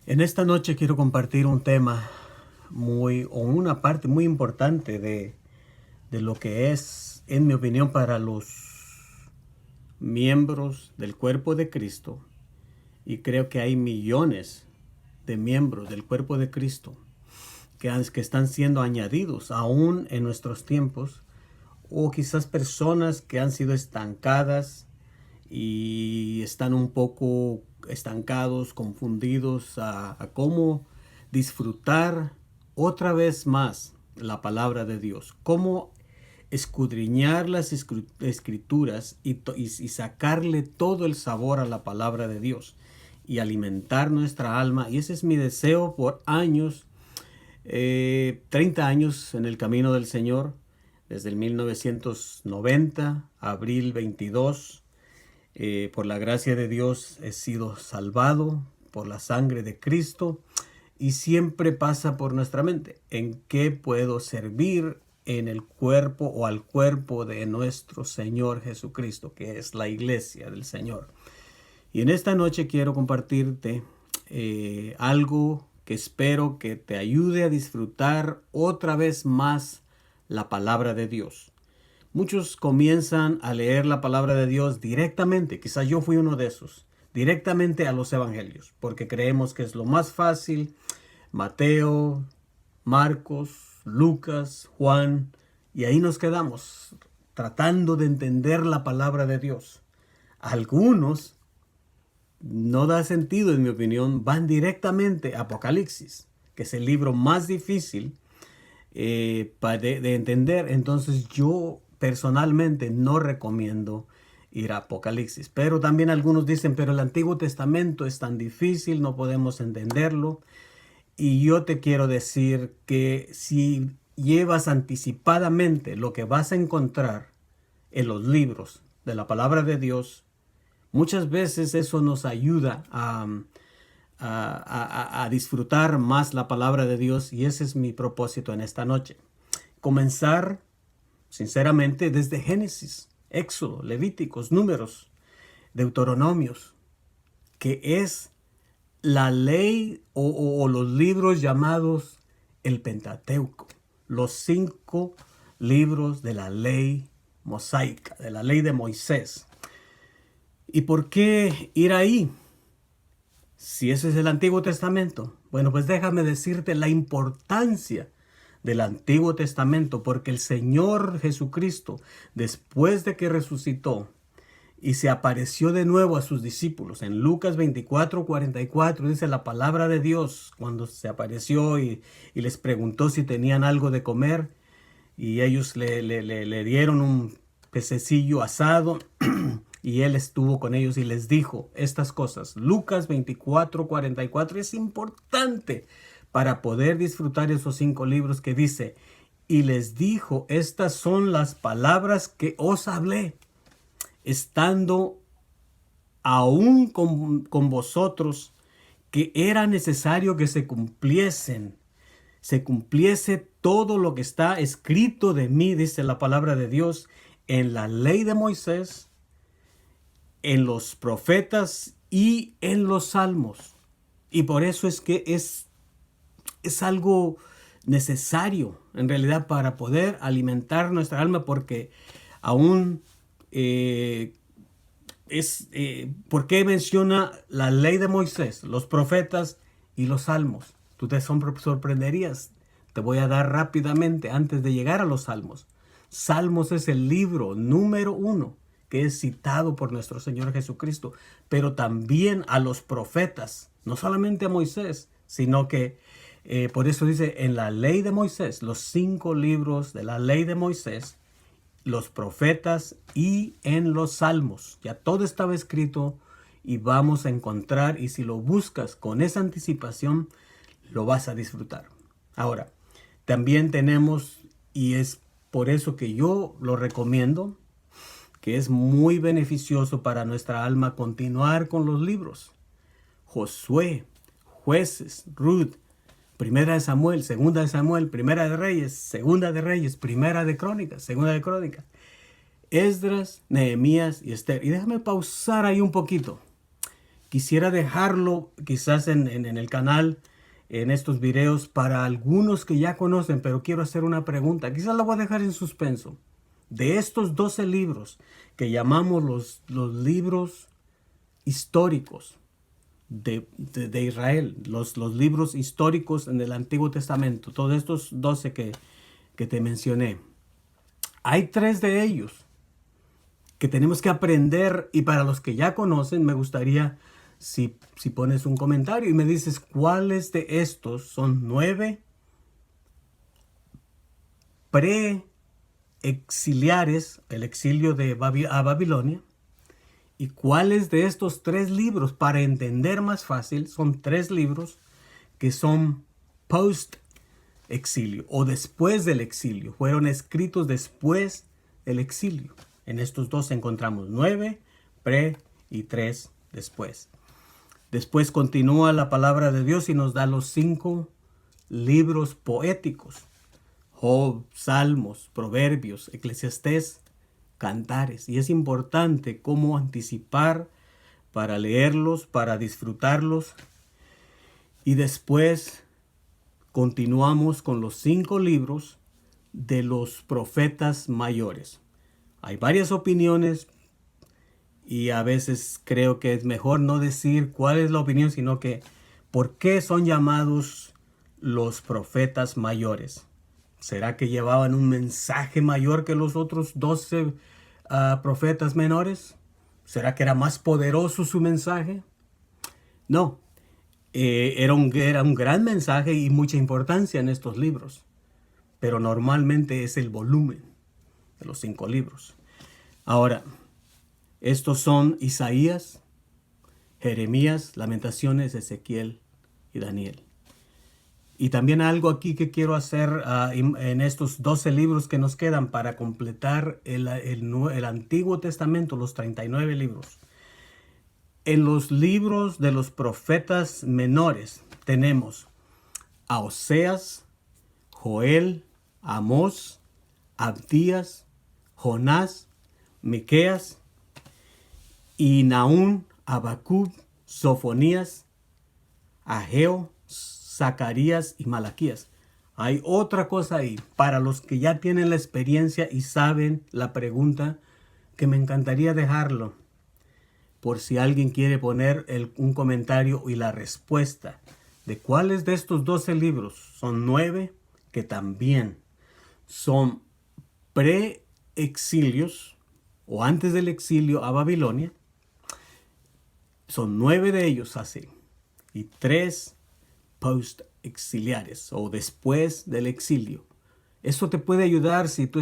En esta noche quiero compartir un tema o una parte muy importante de lo que es, en mi opinión, para los miembros del cuerpo de Cristo. Y creo que hay millones de miembros del cuerpo de Cristo que están siendo añadidos aún en nuestros tiempos, o quizás personas que han sido estancadas y están un poco estancados, confundidos a cómo disfrutar otra vez más la palabra de Dios, cómo escudriñar las escrituras y sacarle todo el sabor a la palabra de Dios y alimentar nuestra alma. Y ese es mi deseo por años, 30 años en el camino del Señor, desde el 1990, abril 22. Por la gracia de Dios he sido salvado por la sangre de Cristo, y siempre pasa por nuestra mente: ¿en qué puedo servir en el cuerpo o al cuerpo de nuestro Señor Jesucristo, que es la iglesia del Señor? Y en esta noche quiero compartirte algo que espero que te ayude a disfrutar otra vez más la palabra de Dios. Muchos comienzan a leer la palabra de Dios directamente, quizás yo fui uno de esos, directamente a los evangelios, porque creemos que es lo más fácil. Mateo, Marcos, Lucas, Juan, y ahí nos quedamos tratando de entender la palabra de Dios. Algunos, no da sentido en mi opinión, van directamente a Apocalipsis, que es el libro más difícil de entender. Entonces yo personalmente no recomiendo ir a Apocalipsis. Pero también algunos dicen: pero el Antiguo Testamento es tan difícil, no podemos entenderlo. Y yo te quiero decir que si llevas anticipadamente lo que vas a encontrar en los libros de la palabra de Dios, muchas veces eso nos ayuda a disfrutar más la palabra de Dios. Y ese es mi propósito en esta noche: comenzar sinceramente desde Génesis, Éxodo, Levíticos, Números, Deuteronomios, que es la ley o los libros llamados el Pentateuco, los 5 libros de la ley mosaica, de la ley de Moisés. ¿Y por qué ir ahí? Si ese es el Antiguo Testamento. Bueno, pues déjame decirte la importancia del Antiguo Testamento, porque el Señor Jesucristo, después de que resucitó y se apareció de nuevo a sus discípulos, en Lucas 24:44, dice la palabra de Dios, cuando se apareció y les preguntó si tenían algo de comer, y ellos le dieron un pececillo asado, y él estuvo con ellos y les dijo estas cosas. Lucas 24:44 es importante para poder disfrutar esos 5 libros, que dice: y les dijo, estas son las palabras que os hablé, estando aún con vosotros, que era necesario que se cumpliese todo lo que está escrito de mí, dice la palabra de Dios, en la ley de Moisés, en los profetas y en los salmos. Y por eso es que es algo necesario en realidad para poder alimentar nuestra alma, porque aún ¿por qué menciona la ley de Moisés, los profetas y los salmos? Tú te sorprenderías. Te voy a dar rápidamente antes de llegar a los salmos. Salmos es el libro número 1 que es citado por nuestro Señor Jesucristo, pero también a los profetas, no solamente a Moisés, sino que por eso dice en la ley de Moisés, los 5 libros de la ley de Moisés, los profetas y en los salmos. Ya todo estaba escrito y vamos a encontrar, y si lo buscas con esa anticipación, lo vas a disfrutar. Ahora, también tenemos, y es por eso que yo lo recomiendo, que es muy beneficioso para nuestra alma, continuar con los libros: Josué, Jueces, Ruth, Primera de Samuel, Segunda de Samuel, Primera de Reyes, Segunda de Reyes, Primera de Crónicas, Segunda de Crónicas, Esdras, Nehemías y Esther. Y déjame pausar ahí un poquito. quisiera dejarlo quizás en el canal, en estos videos, para algunos que ya conocen, pero quiero hacer una pregunta. Quizás la voy a dejar en suspenso. De estos 12 libros que llamamos los libros históricos de Israel, los libros históricos en el Antiguo Testamento, todos estos 12 que te mencioné, hay 3 de ellos que tenemos que aprender, y para los que ya conocen, me gustaría si pones un comentario y me dices cuáles de estos son 9 pre-exiliares, el exilio a Babilonia, y cuáles de estos 3 libros, para entender más fácil, son 3 libros que son post-exilio o después del exilio, fueron escritos después del exilio. En estos 2 encontramos 9 pre y 3 después. Después continúa la palabra de Dios y nos da los 5 libros poéticos: Job, Salmos, Proverbios, Eclesiastés, Cantares. Y es importante cómo anticipar para leerlos, para disfrutarlos. Y después continuamos con los 5 libros de los profetas mayores. Hay varias opiniones y a veces creo que es mejor no decir cuál es la opinión, sino que por qué son llamados los profetas mayores. ¿Será que llevaban un mensaje mayor que los otros 12 profetas menores? ¿Será que era más poderoso su mensaje? No, era un gran mensaje y mucha importancia en estos libros, pero normalmente es el volumen de los 5 libros. Ahora, estos son Isaías, Jeremías, Lamentaciones, Ezequiel y Daniel. Y también algo aquí que quiero hacer en estos 12 libros que nos quedan para completar el Antiguo Testamento, los 39 libros. En los libros de los profetas menores tenemos a Oseas, Joel, Amós, Abdías, Jonás, Miqueas y Nahum, Habacuc, Sofonías, Ageo, Zacarías y Malaquías. Hay otra cosa ahí para los que ya tienen la experiencia y saben la pregunta, que me encantaría dejarlo por si alguien quiere poner un comentario y la respuesta de cuáles de estos 12 libros son 9 que también son pre-exilios o antes del exilio a Babilonia. Son 9 de ellos así y 3 post-exiliares o después del exilio. Eso te puede ayudar si tú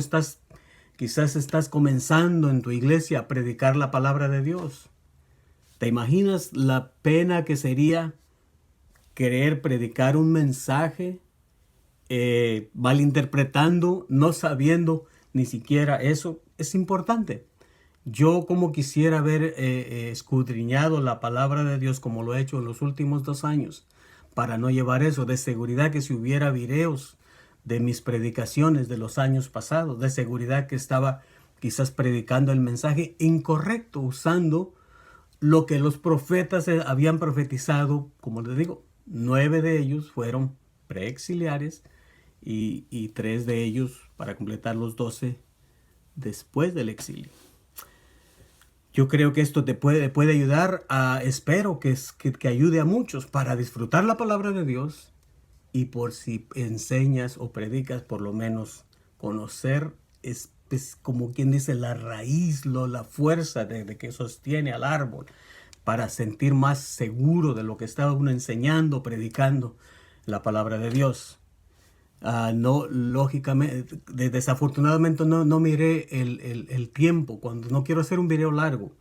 quizás estás comenzando en tu iglesia a predicar la palabra de Dios. ¿Te imaginas la pena que sería querer predicar un mensaje malinterpretando, no sabiendo ni siquiera eso? Es importante. Yo como quisiera haber escudriñado la palabra de Dios como lo he hecho en los últimos 2 años para no llevar eso. De seguridad que si hubiera videos de mis predicaciones de los años pasados, de seguridad que estaba quizás predicando el mensaje incorrecto, usando lo que los profetas habían profetizado. Como les digo, 9 de ellos fueron preexiliares y 3 de ellos, para completar los 12, después del exilio. Yo creo que esto te puede ayudar, espero que ayude a muchos para disfrutar la palabra de Dios y por si enseñas o predicas, por lo menos conocer, es como quien dice, la raíz, la fuerza de que sostiene al árbol, para sentir más seguro de lo que está uno enseñando, predicando la palabra de Dios. No, lógicamente, desafortunadamente no miré el tiempo, cuando no quiero hacer un video largo.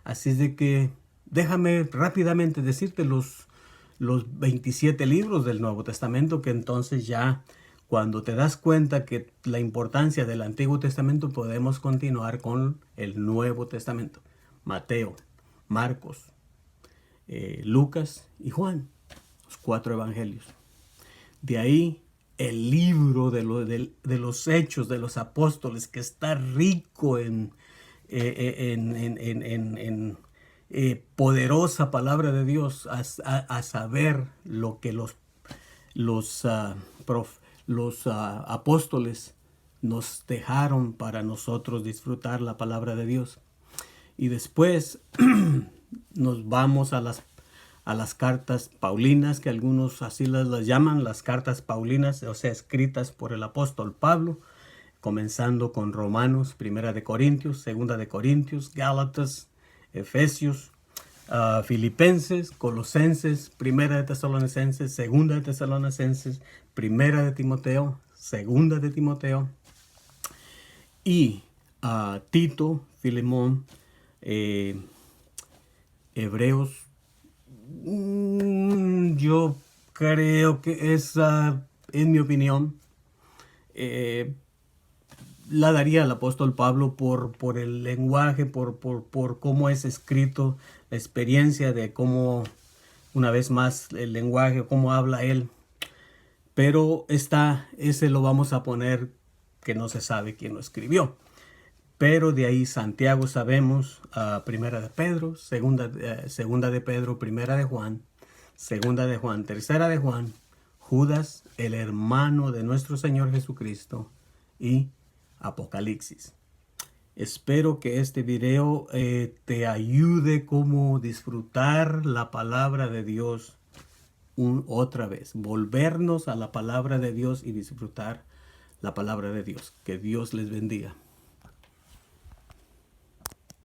Así es de que déjame rápidamente decirte los 27 libros del Nuevo Testamento, que entonces ya cuando te das cuenta que la importancia del Antiguo Testamento, podemos continuar con el Nuevo Testamento. Mateo, Marcos, Lucas y Juan, los 4 evangelios. De ahí el libro de los Hechos de los Apóstoles, que está rico en poderosa palabra de Dios, a saber lo que los, ah, apóstoles nos dejaron para nosotros disfrutar la palabra de Dios. Y después nos vamos a las cartas paulinas, que algunos así las llaman, las cartas paulinas, o sea, escritas por el apóstol Pablo, comenzando con Romanos, Primera de Corintios, Segunda de Corintios, Gálatas, Efesios, Filipenses, Colosenses, Primera de Tesalonicenses, Segunda de Tesalonicenses, Primera de Timoteo, Segunda de Timoteo, y Tito, Filemón, Hebreos. Yo creo que esa, en mi opinión, la daría al apóstol Pablo por el lenguaje, por cómo es escrito, la experiencia de cómo, una vez más, el lenguaje, cómo habla él. Pero ese lo vamos a poner que no se sabe quién lo escribió. Pero de ahí Santiago sabemos, Primera de Pedro, segunda de Pedro, Primera de Juan, Segunda de Juan, Tercera de Juan, Judas, el hermano de nuestro Señor Jesucristo, y Apocalipsis. Espero que este video te ayude cómo disfrutar la palabra de Dios otra vez. Volvernos a la palabra de Dios y disfrutar la palabra de Dios. Que Dios les bendiga.